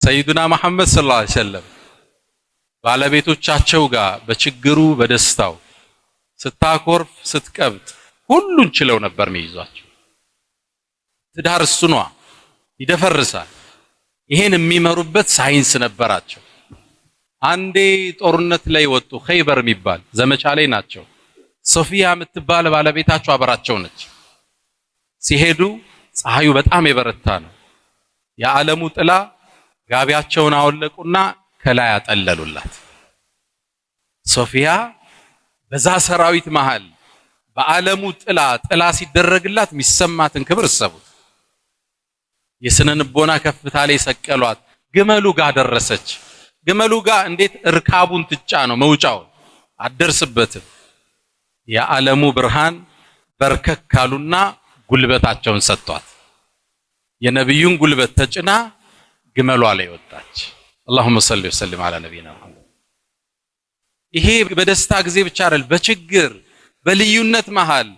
ሰይዱና መሐመድ ሰለላሁ ዐለይሂ ወሰለም ባለቤቶቻቸው ጋር በችግሩ በደስታው ስታኮርፍ ስትቀብጥ ሁሉን ችለው ነበር የሚይዟቸው። ትዳር እሱኗ ይደፈርሳል። ይሄን የሚመሩበት ሳይንስ ነበራቸው። አንዴ ጦርነት ላይ ወጡ። ኸይበር የሚባል ዘመቻ ላይ ናቸው። ሶፊያ የምትባል ባለቤታቸው አበራቸው ነች። ሲሄዱ ፀሐዩ በጣም የበረታ ነው። የዓለሙ ጥላ ጋቢያቸውን አወለቁና ከላይ አጠለሉላት። ሶፊያ በዛ ሰራዊት መሃል በዓለሙ ጥላ ሲደረግላት የሚሰማትን ክብር እሰቡት። የስነንቦና ከፍታ ላይ ሰቀሏት። ግመሉ ጋር ደረሰች። ግመሉ ጋር እንዴት እርካቡን ትጫ ነው መውጫው አደርስበትም። የዓለሙ ብርሃን በርከክ ካሉና ጉልበታቸውን ሰጥቷት የነብዩን ጉልበት ተጭና ግመሏ ላይ ወጣች። اللهم صل وسلم على نبينا محمد። ይሄ በደስታ ጊዜ ብቻ አይደል፣ በችግር በልዩነት መሃል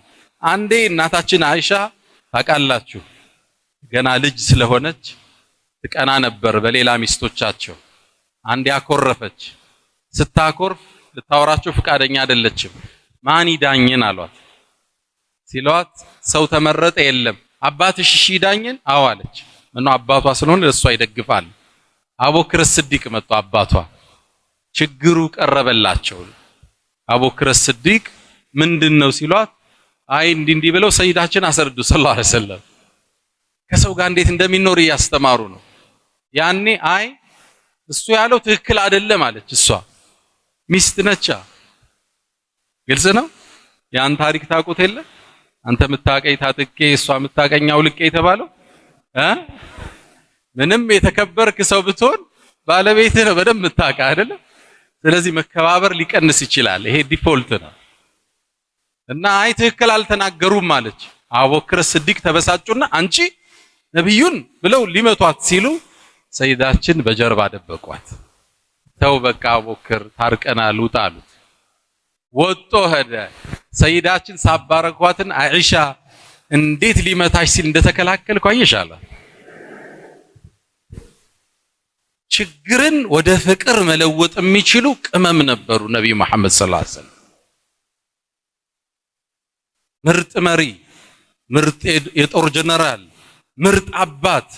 አንዴ እናታችን አይሻ ታውቃላችሁ ገና ልጅ ስለሆነች ትቀና ነበር በሌላ ሚስቶቻቸው። አንዴ አኮረፈች። ስታኮርፍ ልታወራቸው ፍቃደኛ አይደለችም። ማን ይዳኝን አሏት። ሲሏት ሰው ተመረጠ የለም አባትሽ እሺ ይዳኝን አዋለች። ምነው አባቷ ስለሆነ እሷ ይደግፋል። አቡበክር ስዲቅ መጣ። አባቷ ችግሩ ቀረበላቸው። አቡበክር ስዲቅ ምንድነው ሲሏት አይ እንዲህ ብለው ሰይዳችን አስረዱ ሰለላሁ ዐለይሂ ወሰለም ከሰው ጋር እንዴት እንደሚኖር ያስተማሩ ነው። ያኔ አይ እሱ ያለው ትክክል አይደለም አለች። እሷ ሚስት ነቻ። ግልጽ ነው። ያን ታሪክ ታውቁት የለ አንተ የምታቀኝ ታጥቄ እሷ የምታቀኛው ልቄ የተባለው ምንም የተከበርክ ሰው ብትሆን ባለቤትህ ነው በደንብ የምታውቃ አይደለም። ስለዚህ መከባበር ሊቀንስ ይችላል። ይሄ ዲፎልት ነው። እና አይ ትክክል አልተናገሩም አለች። አቡበክር ስዲቅ ተበሳጩና አንቺ ነብዩን ብለው ሊመቷት ሲሉ ሰይዳችን በጀርባ ደበቋት። ተው በቃ አቡበክር ታርቀናል ውጣ አሉት። ወጦ ሄደ። ሰይዳችን ሳባረኳትን አይሻ እንዴት ሊመታሽ ሲል እንደተከላከልኩ አየሻላ። ችግርን ወደ ፍቅር መለወጥ የሚችሉ ቅመም ነበሩ ነብዩ መሐመድ ሰለላሁ ዐለይሂ ወሰለም። ምርጥ መሪ፣ ምርጥ የጦር ጀነራል፣ ምርጥ አባት፣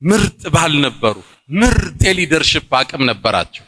ምርጥ ባል ነበሩ። ምርጥ የሊደርሺፕ አቅም ነበራቸው።